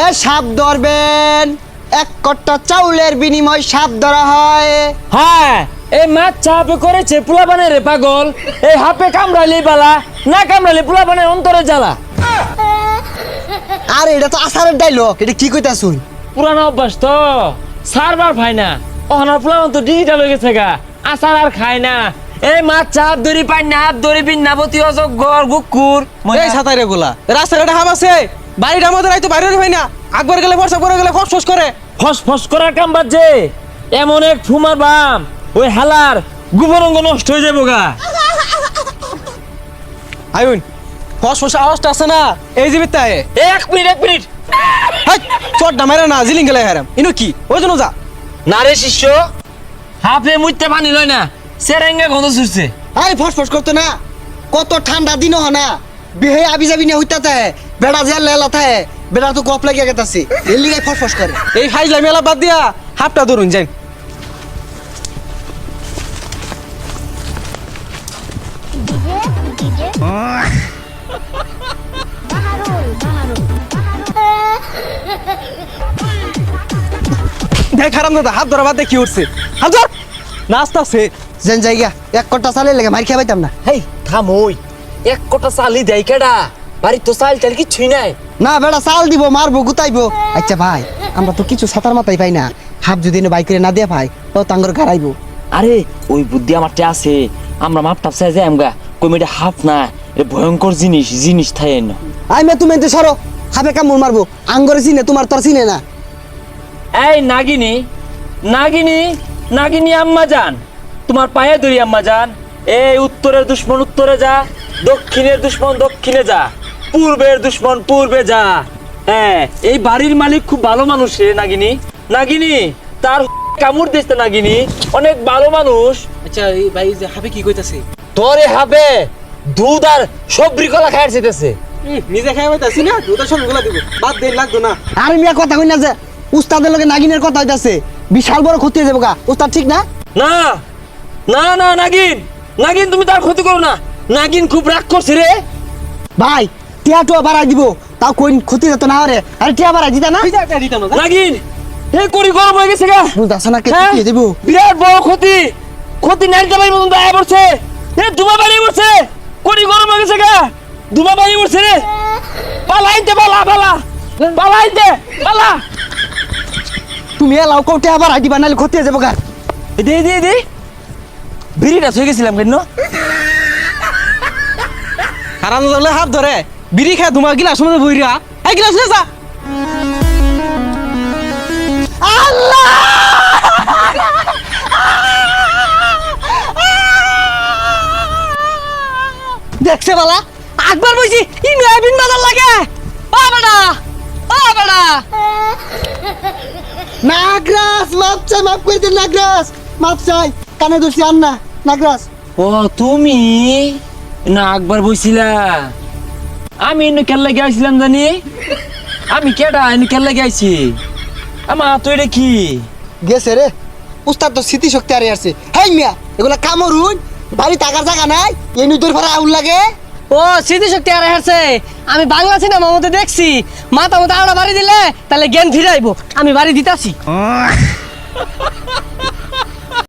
এ সাপ ধরবেন, এক কট্টা চাউলের বিনিময় সাপ ধরা হয়। হ্যাঁ, এই মাছ চাপে করেছে পোলাপানের রে পাগল। এই হাপে কামড়ালি বালা, না কামড়ালি পোলাপানের অন্তরে জ্বালা। আর এটা তো আসারের ডাইলগ, এটা কি কইতাছুন? পুরানো অভ্যাস তো, সারবার ভাই না। ওখানে পোলাপান তো ডিজিটাল হয়ে গেছে গা, আসার আর খায় না। এই মাছ চাপ দড়ি পাই না, দড়ি বিন্নাবতী অজগর গুকুর। এই ছাতাই রে গোলা রাস্তার একটা হাম আছে, বাড়িটা আমাদের আইতো বাইরে হয় না, আকবার গেলে ফর্সা করে গেলে ফস ফস করে। ফস ফস করার কাম বাজছে, এমন এক ফুমার বাম ওই হালার গুবরঙ্গ নষ্ট হয়ে যাবো গা। আইন ফস ফস আওয়াজটা আছে না, এই জীবিত তাই। এক মিনিট হাই চটটা মেরে না, জিলিং গেলে হারাম ইনো কি ওই জন্য যা না রে শিষ্য, হাফে মুইতে পানি লয় না, সেরেঙ্গা গন্ধ ছুটছে। আরে ফসফস করতো না, কত ঠান্ডা দিন হ না, বিহে আবি যাবি না হইতাতে, বেড়া যে লেলা থাকে, বেড়া তো গপ লাগিয়া গেতাছে, এর লিগাই ফসফস করে। এই ফাইজলা মেলা বাদ দিয়া হাফটা ধরুন যাই। দেখ হারাম দাদা হাত ধরা বাদ দিয়ে কি উঠছে, হাত ধর নাস্তা আছে যেন জায়গা এক কট্টা চালে লেগে মার খেয়ে পাইতাম না। হেই থামই, এক কোটা চালি দেয় কেডা? বাড়ি তো চাল টাল কিছুই নাই। না বেড়া চাল দিব, মারবো গুতাইবো। আচ্ছা ভাই, আমরা তো কিছু ছাতার মাথায় পাই না, হাফ যদি বাইক করে না দিয়া পাই ও তাঙ্গর গাড়াইবো। আরে ওই বুদ্ধি আমারটা আছে, আমরা মাপ টাপ চাই যাই আমগা। কমিটা হাফ না, এটা ভয়ঙ্কর জিনিস থাকে না। আই মে তুমি এতে সরো, হাফে কামড় মারবো, আঙ্গরে চিনে তোমার তোর চিনে না। এই নাগিনী নাগিনী নাগিনী আম্মা জান, তোমার পায়ে ধরি আম্মা জান। এই উত্তরের দুশ্মন উত্তরে যা, দক্ষিণের দুশ্মন দক্ষিণে যা, পূর্বের দুশ্মন পূর্বে যা। হ্যাঁ, এই বাড়ির মালিক খুব ভালো মানুষ রে নাগিনী। নাগিনী তার কামড় দিচ্ছে নাগিনী, অনেক ভালো মানুষ। আচ্ছা এই ভাই যে হাফে কি কইতাছে? তোরে হবে দুধ আর সবরি কলা খাইতে চাইতেছে। নিজে খাই পাইতাছি না, দুধের সঙ্গে গুলা দিব বাদ দেই লাগতো না। আর মিয়া কথা কই না যে উস্তাদের লগে নাগিনের কথা হইতাছে, বিশাল বড় ক্ষতি হয়ে যাবো গা। উস্তাদ ঠিক না? না না না নাগিন, নাগিন তুমি তার ক্ষতি করো না, নাগিন খুব রাগ করছে রে। ভাই টিয়া টুয়া বাড়াই দিব, তাও কই ক্ষতি যেত না হরে। আরে টিয়া বাড়াই দিতা না? নাগিন এই করি গরম হয়ে গেছে গা, বুঝতাছ না কে হ্যাঁ? কি দিব? বিরাট বড় ক্ষতি নাইতে পারি মতন দায় পড়ছে। এ ধুমা বাড়ি পড়ছে, করি গরম হয়ে গেছে গা, ধুমা বাড়ি পড়ছে রে। পালাইতে পালা। তুমি এলাও কও টিয়া বাড়াই দিবা, নাহলে ক্ষতি হয়ে যাবো গা। দে বিড়িটা থয়ে গেছিলাম কেন? হারাম দাদা হাত ধরে বিড়ি খায় ধুমা গিলাস মধ্যে বইরা, এই গিলাস নে যা। আল্লাহ! দেখছে বালা, আকবার বইছি ইনু আবিন বাজার লাগে। ও বেটা নাগরাজ, মাপ চাই, মাপ করে দিন নাগরাজ, মাপ চাই। কানে ধরছি আর না নাগরাজ। ও তুমি না একবার বইছিলা? আমি এনে কেল্লা গেছিলাম জানি, আমি কেডা এনে কেল্লা গেছি? আমা তো এটা কি গেছে রে, উস্তাদ তো স্মৃতি শক্তি আরে আসছে। হেই মিয়া, এগুলা কামড়ুন, বাড়ি টাকার জায়গা নাই, এই নুদুর ভাড়া আউল লাগে। ও স্মৃতি শক্তি আর হেরছে। আমি বাংলা সিনেমার মধ্যে দেখছি, মাথা মতো আড়া বাড়ি দিলে তাহলে জ্ঞান ফিরাইবো। আমি বাড়ি দিতাছি।